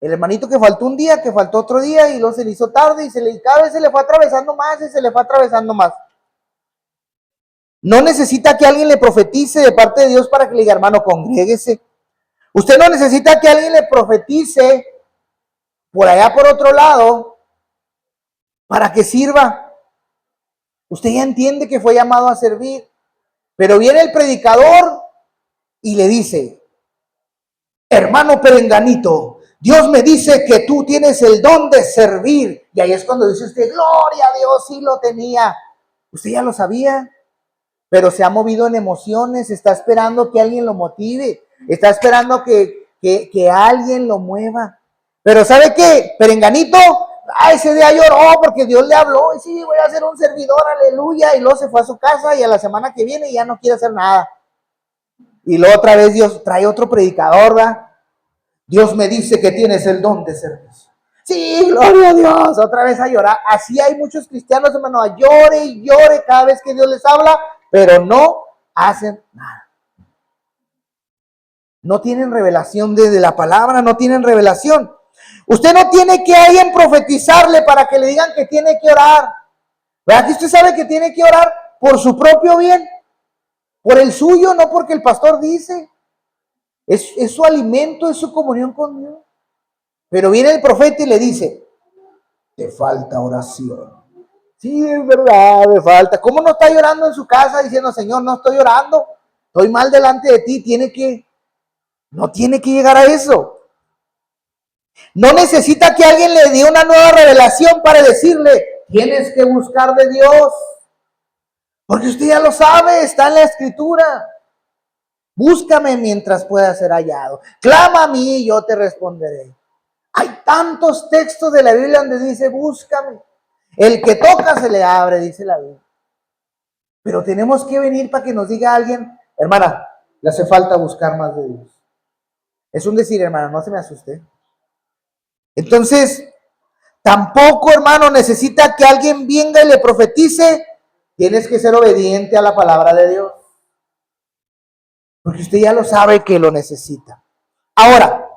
El hermanito que faltó un día, que faltó otro día, y luego se le hizo tarde, y cada vez se le fue atravesando más, y se le fue atravesando más. No necesita que alguien le profetice de parte de Dios para que le diga, hermano, congréguese. Usted no necesita que alguien le profetice por allá por otro lado para que sirva. Usted ya entiende que fue llamado a servir. Pero viene el predicador y le dice, hermano perenganito, Dios me dice que tú tienes el don de servir. Y ahí es cuando dice usted, gloria a Dios, sí lo tenía. Usted ya lo sabía, pero se ha movido en emociones, está esperando que alguien lo motive, está esperando que alguien lo mueva. Pero ¿sabe qué? Perenganito, ese día lloró porque Dios le habló, y sí, voy a ser un servidor, aleluya, y luego se fue a su casa y a la semana que viene ya no quiere hacer nada. Y luego otra vez Dios trae otro predicador, ¿verdad? Dios me dice que tienes el don de servicio. Sí, gloria a Dios, otra vez a llorar. Así hay muchos cristianos, hermano, a llore y llore cada vez que Dios les habla, pero no hacen nada. No tienen revelación de la palabra, no tienen revelación. Usted no tiene que alguien profetizarle para que le digan que tiene que orar. ¿Verdad que usted sabe que tiene que orar por su propio bien? Por el suyo, no porque el pastor dice. Es su alimento, es su comunión con Dios. Pero viene el profeta y le dice, te falta oración. Sí, es verdad, me falta. ¿Cómo no está llorando en su casa diciendo, Señor, no estoy llorando? Estoy mal delante de ti. No tiene que llegar a eso. No necesita que alguien le dé una nueva revelación para decirle, tienes que buscar de Dios. Porque usted ya lo sabe, está en la escritura. Búscame mientras pueda ser hallado. Clama a mí y yo te responderé. Hay tantos textos de la Biblia donde dice, búscame. El que toca se le abre, dice la Biblia. Pero tenemos que venir para que nos diga alguien, hermana, le hace falta buscar más de Dios. Es un decir, hermana, no se me asuste. Entonces, tampoco, hermano, necesita que alguien venga y le profetice. Tienes que ser obediente a la palabra de Dios. Porque usted ya lo sabe que lo necesita. Ahora,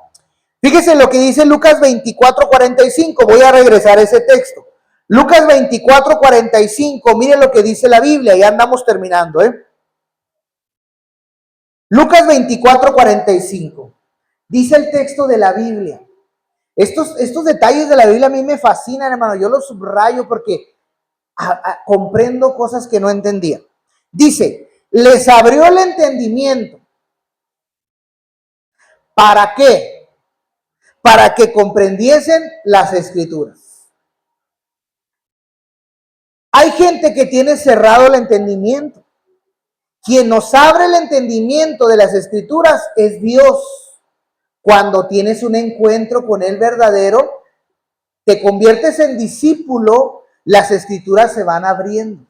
fíjese lo que dice Lucas 24:45. Voy a regresar a ese texto. Lucas 24:45. Mire lo que dice la Biblia. Ya andamos terminando, Lucas 24:45. Dice el texto de la Biblia. Estos detalles de la Biblia a mí me fascinan, hermano. Yo los subrayo porque comprendo cosas que no entendía. Dice, les abrió el entendimiento. ¿Para qué? Para que comprendiesen las escrituras. Hay gente que tiene cerrado el entendimiento. Quien nos abre el entendimiento de las escrituras es Dios. Cuando tienes un encuentro con Él verdadero, te conviertes en discípulo, las escrituras se van abriendo.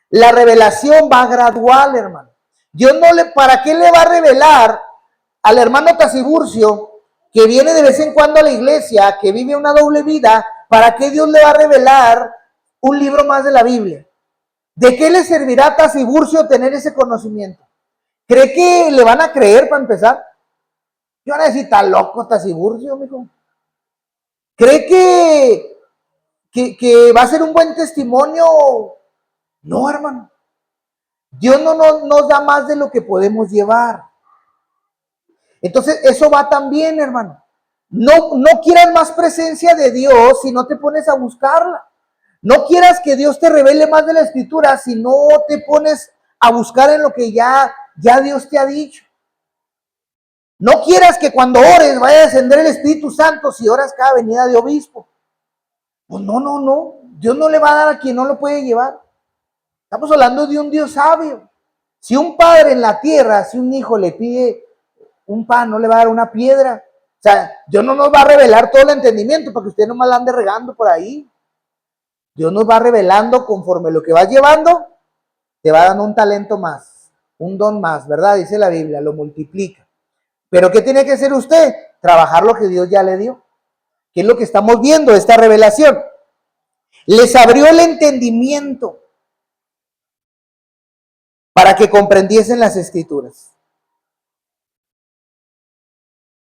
La revelación va gradual, hermano. Dios ¿para qué le va a revelar al hermano Taciburcio, que viene de vez en cuando a la iglesia, que vive una doble vida? ¿Para qué Dios le va a revelar un libro más de la Biblia? ¿De qué le servirá a Taciburcio tener ese conocimiento? ¿Cree que le van a creer para empezar? Yo no necesito loco Taciburcio, mijo. ¿Cree que va a ser un buen testimonio? No, hermano. Dios no nos da más de lo que podemos llevar. Entonces, eso va también, hermano. No quieras más presencia de Dios si no te pones a buscarla. No quieras que Dios te revele más de la Escritura si no te pones a buscar en lo que ya Dios te ha dicho. No quieras que cuando ores vaya a descender el Espíritu Santo si oras cada venida de obispo. Pues no. Dios no le va a dar a quien no lo puede llevar. Estamos hablando de un Dios sabio. Si un padre en la tierra, si un hijo le pide un pan, no le va a dar una piedra. O sea, Dios no nos va a revelar todo el entendimiento para que usted nomás la ande regando por ahí. Dios nos va revelando conforme lo que vas llevando, te va dando un talento más, un don más, ¿verdad? Dice la Biblia, lo multiplica. Pero ¿qué tiene que hacer usted? Trabajar lo que Dios ya le dio. ¿Qué es lo que estamos viendo, esta revelación? Les abrió el entendimiento para que comprendiesen las Escrituras.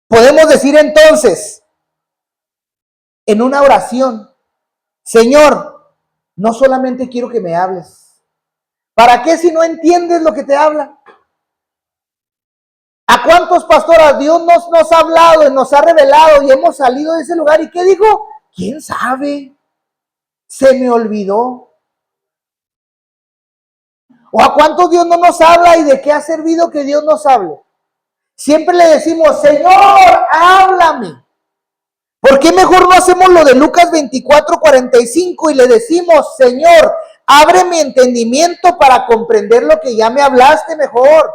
Podemos decir entonces, en una oración, Señor, no solamente quiero que me hables. ¿Para qué si no entiendes lo que te habla? ¿A cuántos pastores Dios nos ha hablado y nos ha revelado y hemos salido de ese lugar? ¿Y qué dijo? ¿Quién sabe? Se me olvidó. ¿O a cuántos Dios no nos habla y de qué ha servido que Dios nos hable? Siempre le decimos, Señor, háblame. ¿Por qué mejor no hacemos lo de Lucas 24:45 y le decimos, Señor, abre mi entendimiento para comprender lo que ya me hablaste mejor?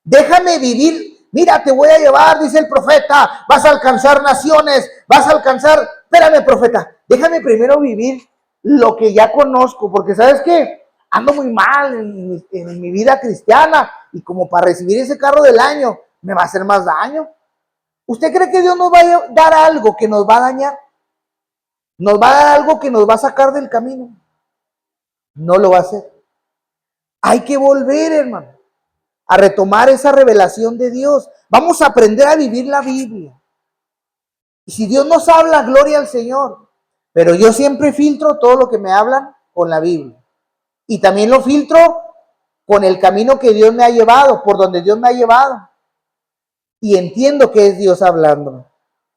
Déjame vivir. Mira, te voy a llevar, dice el profeta, vas a alcanzar naciones, vas a alcanzar. Espérame, profeta, déjame primero vivir lo que ya conozco, porque ¿sabes qué? Ando muy mal en mi vida cristiana y como para recibir ese carro del año me va a hacer más daño. ¿Usted cree que Dios nos va a dar algo que nos va a dañar? ¿Nos va a dar algo que nos va a sacar del camino? No lo va a hacer. Hay que volver, hermano, a retomar esa revelación de Dios. Vamos a aprender a vivir la Biblia. Y si Dios nos habla, gloria al Señor. Pero yo siempre filtro todo lo que me hablan con la Biblia. Y también lo filtro con el camino que Dios me ha llevado, por donde Dios me ha llevado. Y entiendo que es Dios hablando,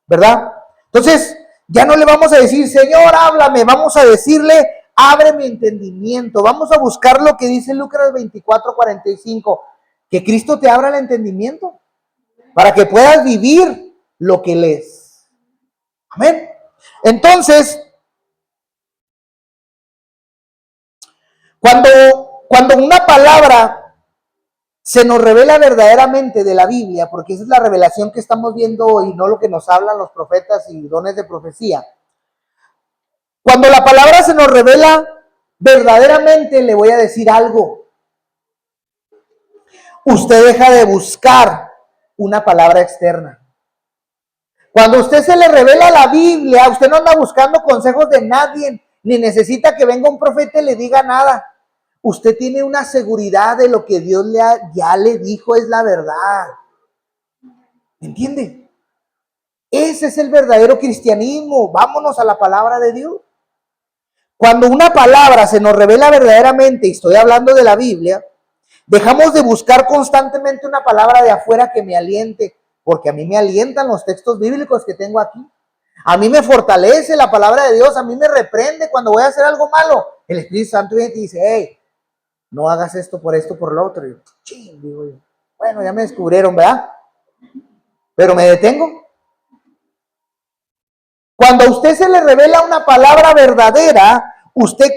¿verdad? Entonces, ya no le vamos a decir, Señor, háblame. Vamos a decirle, abre mi entendimiento. Vamos a buscar lo que dice Lucas 24:45. Que Cristo te abra el entendimiento para que puedas vivir lo que lees. Amén. Entonces, cuando una palabra se nos revela verdaderamente de la Biblia, porque esa es la revelación que estamos viendo hoy, no lo que nos hablan los profetas y dones de profecía. Cuando la palabra se nos revela verdaderamente, le voy a decir algo. Usted deja de buscar una palabra externa. Cuando a usted se le revela la Biblia, usted no anda buscando consejos de nadie, ni necesita que venga un profeta y le diga nada. Usted tiene una seguridad de lo que Dios ya le dijo es la verdad. ¿Me entiende? Ese es el verdadero cristianismo. Vámonos a la palabra de Dios. Cuando una palabra se nos revela verdaderamente, y estoy hablando de la Biblia, dejamos de buscar constantemente una palabra de afuera que me aliente, porque a mí me alientan los textos bíblicos que tengo aquí. A mí me fortalece la palabra de Dios, a mí me reprende cuando voy a hacer algo malo. El Espíritu Santo viene y dice, hey, no hagas esto, por lo otro. Y yo, ching, digo yo, bueno, ya me descubrieron, ¿verdad? Pero me detengo. Cuando a usted se le revela una palabra verdadera, usted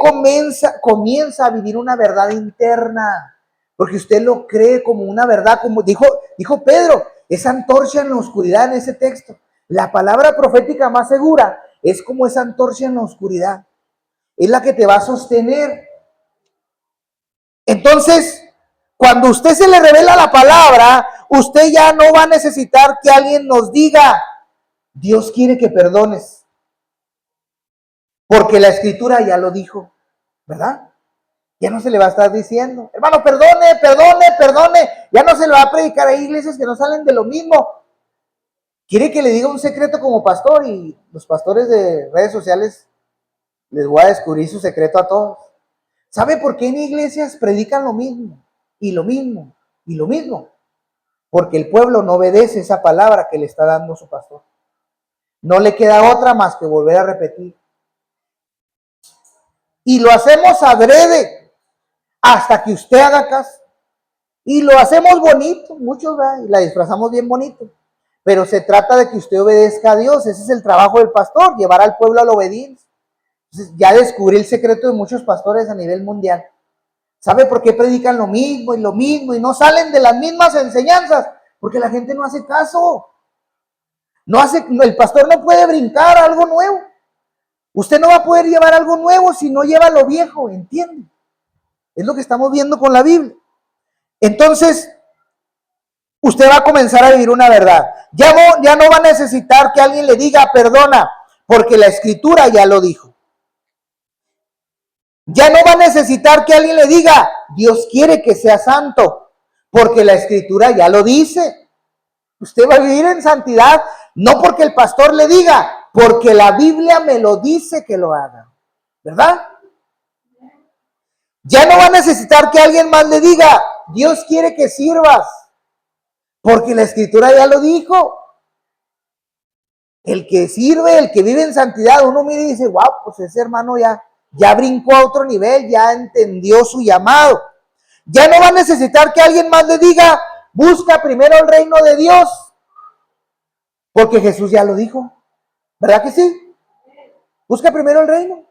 comienza a vivir una verdad interna, porque usted lo cree como una verdad, como dijo Pedro, esa antorcha en la oscuridad en ese texto. La palabra profética más segura es como esa antorcha en la oscuridad. Es la que te va a sostener. Entonces, cuando a usted se le revela la palabra, usted ya no va a necesitar que alguien nos diga, Dios quiere que perdones. Porque la Escritura ya lo dijo, ¿verdad? Ya no se le va a estar diciendo, hermano, perdone. Ya no se le va a predicar a iglesias que no salen de lo mismo. Quiere que le diga un secreto como pastor, y los pastores de redes sociales les voy a descubrir su secreto a todos. ¿Sabe por qué en iglesias predican lo mismo? y lo mismo, y lo mismo. Porque el pueblo no obedece esa palabra que le está dando su pastor. No le queda otra más que volver a repetir. Y lo hacemos adrede hasta que usted haga caso. Y lo hacemos bonito, muchos, ¿verdad? Y la disfrazamos bien bonito. Pero se trata de que usted obedezca a Dios. Ese es el trabajo del pastor, llevar al pueblo a la obediencia. Entonces, ya descubrí el secreto de muchos pastores a nivel mundial. ¿Sabe por qué predican lo mismo y no salen de las mismas enseñanzas? Porque la gente no hace caso. El pastor no puede brincar a algo nuevo. Usted no va a poder llevar algo nuevo si no lleva lo viejo, ¿entiende? Es lo que estamos viendo con la Biblia. Entonces, usted va a comenzar a vivir una verdad. Ya no va a necesitar que alguien le diga perdona, porque la Escritura ya lo dijo. Ya no va a necesitar que alguien le diga Dios quiere que sea santo, porque la Escritura ya lo dice. Usted va a vivir en santidad, no porque el pastor le diga, porque la Biblia me lo dice que lo haga, ¿verdad? Ya no va a necesitar que alguien más le diga, Dios quiere que sirvas, porque la Escritura ya lo dijo. El que sirve, el que vive en santidad, uno mira y dice, wow, pues ese hermano ya brincó a otro nivel, ya entendió su llamado. Ya no va a necesitar que alguien más le diga, busca primero el reino de Dios, porque Jesús ya lo dijo, ¿verdad que sí? Busca primero el reino.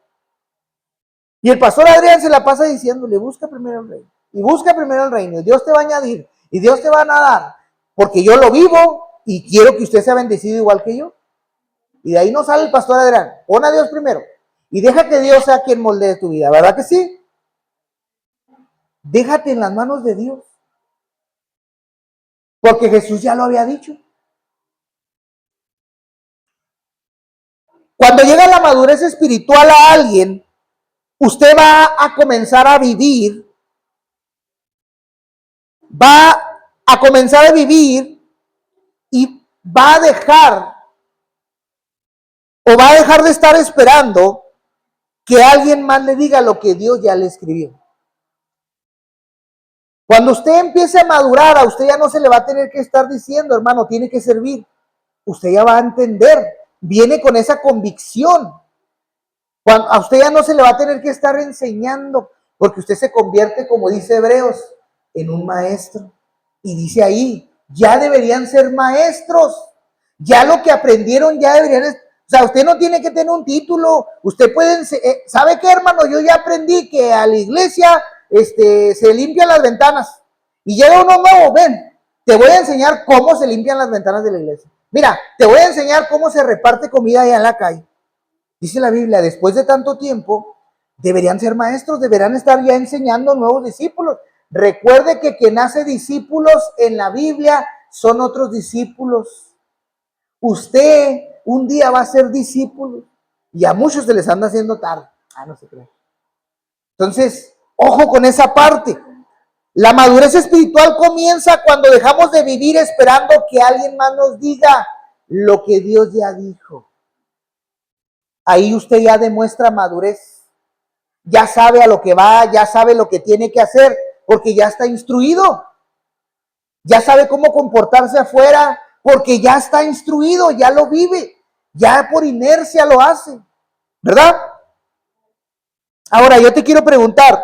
Y el pastor Adrián se la pasa diciéndole, busca primero el reino, y busca primero el reino, y Dios te va a añadir, y Dios te va a dar, porque yo lo vivo, y quiero que usted sea bendecido igual que yo. Y de ahí no sale el pastor Adrián, pon a Dios primero, y deja que Dios sea quien moldee tu vida, ¿verdad que sí? Déjate en las manos de Dios, porque Jesús ya lo había dicho. Cuando llega la madurez espiritual a alguien, usted va a comenzar a vivir, y va a dejar de estar esperando que alguien más le diga lo que Dios ya le escribió. Cuando usted empiece a madurar, a usted ya no se le va a tener que estar diciendo, hermano, tiene que servir. Usted ya va a entender, viene con esa convicción. A usted ya no se le va a tener que estar enseñando, porque usted se convierte, como dice Hebreos, en un maestro. Y dice ahí, ya deberían ser maestros. Ya lo que aprendieron ya deberían. O sea, usted no tiene que tener un título. Usted puede, ¿sabe qué, hermano? Yo ya aprendí que a la iglesia se limpian las ventanas. Y llega uno nuevo, ven, te voy a enseñar cómo se limpian las ventanas de la iglesia. Mira, te voy a enseñar cómo se reparte comida allá en la calle. Dice la Biblia, después de tanto tiempo, deberían ser maestros, deberían estar ya enseñando nuevos discípulos. Recuerde que quien hace discípulos en la Biblia son otros discípulos. Usted un día va a ser discípulo y a muchos se les anda haciendo tarde. No se cree. Entonces, ojo con esa parte. La madurez espiritual comienza cuando dejamos de vivir esperando que alguien más nos diga lo que Dios ya dijo. Ahí usted ya demuestra madurez. Ya sabe a lo que va, ya sabe lo que tiene que hacer, porque ya está instruido. Ya sabe cómo comportarse afuera, porque ya está instruido, ya lo vive. Ya por inercia lo hace. ¿Verdad? Ahora yo te quiero preguntar,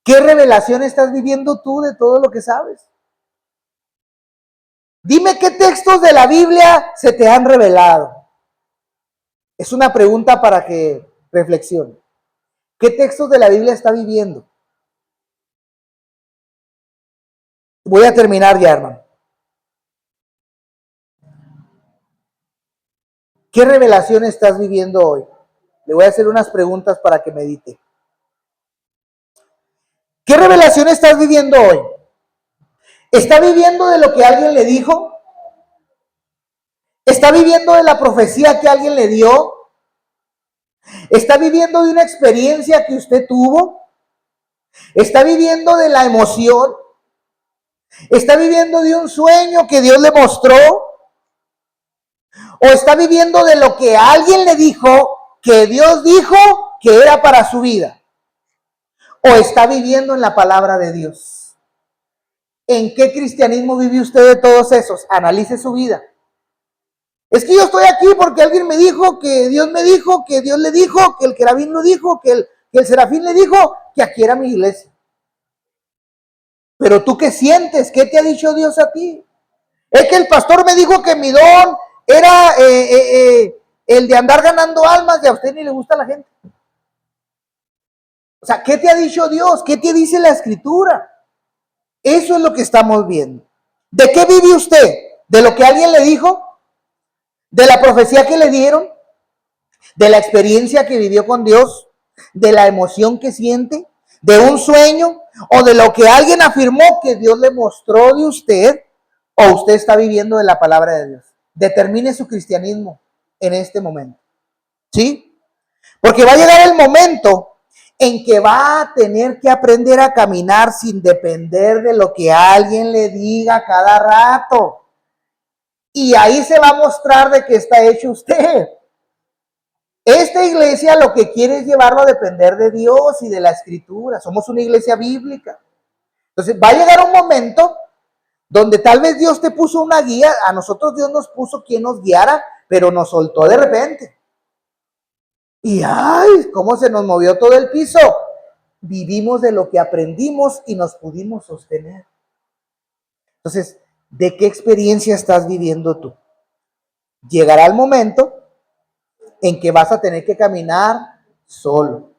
¿qué revelación estás viviendo tú de todo lo que sabes? Dime qué textos de la Biblia se te han revelado. Es una pregunta para que reflexione. ¿Qué textos de la Biblia está viviendo? Voy a terminar ya, hermano. ¿Qué revelación estás viviendo hoy? Le voy a hacer unas preguntas para que medite. ¿Qué revelación estás viviendo hoy? ¿Está viviendo de lo que alguien le dijo? ¿Está viviendo de la profecía que alguien le dio? ¿Está viviendo de una experiencia que usted tuvo? ¿Está viviendo de la emoción? ¿Está viviendo de un sueño que Dios le mostró? ¿O está viviendo de lo que alguien le dijo, que Dios dijo que era para su vida? ¿O está viviendo en la palabra de Dios? ¿En qué cristianismo vive usted de todos esos? Analice su vida. Es que yo estoy aquí porque alguien me dijo, que Dios me dijo, que Dios le dijo, que el querubín lo dijo, que el serafín le dijo, que aquí era mi iglesia. Pero tú, ¿qué sientes? ¿Qué te ha dicho Dios a ti? Es que el pastor me dijo que mi don era el de andar ganando almas y a usted ni le gusta la gente. O sea, ¿qué te ha dicho Dios? ¿Qué te dice la Escritura? Eso es lo que estamos viendo. ¿De qué vive usted? ¿De lo que alguien le dijo? ¿De la profecía que le dieron? ¿De la experiencia que vivió con Dios? ¿De la emoción que siente? ¿De un sueño? ¿O de lo que alguien afirmó que Dios le mostró de usted? ¿O usted está viviendo de la palabra de Dios? Determine su cristianismo en este momento. ¿Sí? Porque va a llegar el momento en que va a tener que aprender a caminar sin depender de lo que alguien le diga cada rato. Y ahí se va a mostrar de qué está hecho usted. Esta iglesia lo que quiere es llevarlo a depender de Dios y de la Escritura. Somos una iglesia bíblica. Entonces va a llegar un momento donde tal vez Dios te puso una guía. A nosotros Dios nos puso quien nos guiara, pero nos soltó de repente. Y ¡ay! ¿Cómo se nos movió todo el piso? Vivimos de lo que aprendimos y nos pudimos sostener. Entonces, ¿de qué experiencia estás viviendo tú? Llegará el momento en que vas a tener que caminar solo.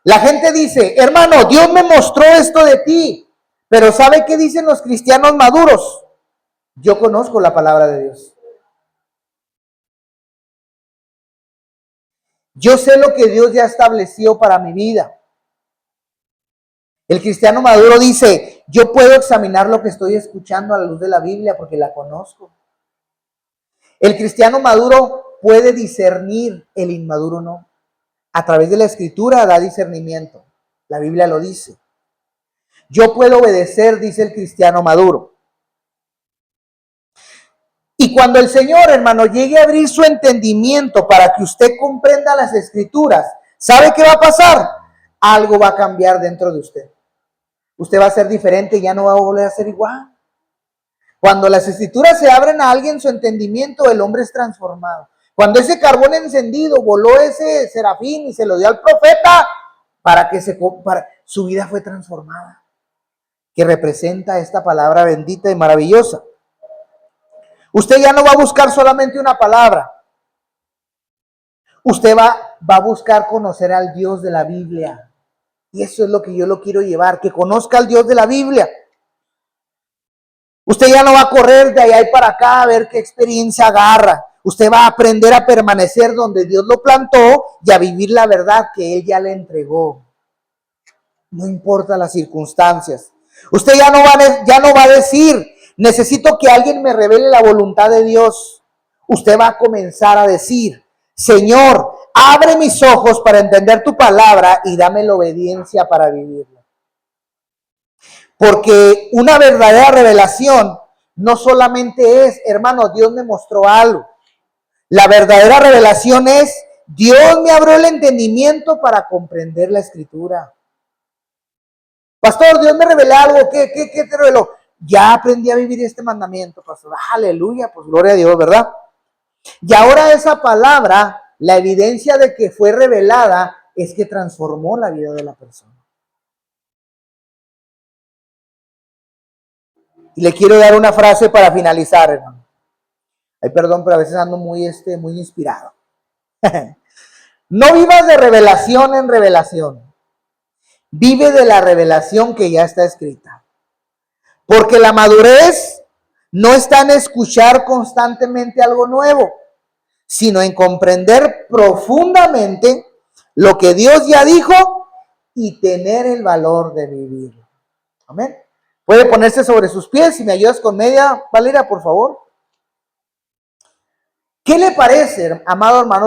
La gente dice, hermano, Dios me mostró esto de ti, pero ¿sabe qué dicen los cristianos maduros? Yo conozco la palabra de Dios. Yo sé lo que Dios ya estableció para mi vida. El cristiano maduro dice, yo puedo examinar lo que estoy escuchando a la luz de la Biblia porque la conozco. El cristiano maduro puede discernir, el inmaduro no. A través de la Escritura da discernimiento. La Biblia lo dice. Yo puedo obedecer, dice el cristiano maduro. Y cuando el Señor, hermano, llegue a abrir su entendimiento para que usted comprenda las Escrituras, ¿sabe qué va a pasar? Algo va a cambiar dentro de usted. Usted va a ser diferente y ya no va a volver a ser igual. Cuando las Escrituras se abren a alguien su entendimiento, el hombre es transformado. Cuando ese carbón encendido voló ese serafín y se lo dio al profeta, su vida fue transformada, que representa esta palabra bendita y maravillosa. Usted ya no va a buscar solamente una palabra. Usted va a buscar conocer al Dios de la Biblia. Y eso es lo que yo lo quiero llevar, que conozca al Dios de la Biblia. Usted ya no va a correr de allá y para acá a ver qué experiencia agarra. Usted va a aprender a permanecer donde Dios lo plantó y a vivir la verdad que Él ya le entregó. No importa las circunstancias. Usted ya no va a decir, necesito que alguien me revele la voluntad de Dios. Usted va a comenzar a decir, Señor, abre mis ojos para entender tu palabra y dame la obediencia para vivirla. Porque una verdadera revelación no solamente es, hermano, Dios me mostró algo. La verdadera revelación es, Dios me abrió el entendimiento para comprender la Escritura. Pastor, Dios me reveló algo. ¿Qué te reveló? Ya aprendí a vivir este mandamiento, pastor. Aleluya, pues gloria a Dios, ¿verdad? Y ahora esa palabra, la evidencia de que fue revelada es que transformó la vida de la persona. Y le quiero dar una frase para finalizar, hermano. Ay, perdón, pero a veces ando muy inspirado. No vivas de revelación en revelación. Vive de la revelación que ya está escrita. Porque la madurez no está en escuchar constantemente algo nuevo, sino en comprender profundamente lo que Dios ya dijo y tener el valor de vivirlo. Amén. Puede ponerse sobre sus pies. Si me ayudas con media, Valeria, por favor. ¿Qué le parece, amado hermano?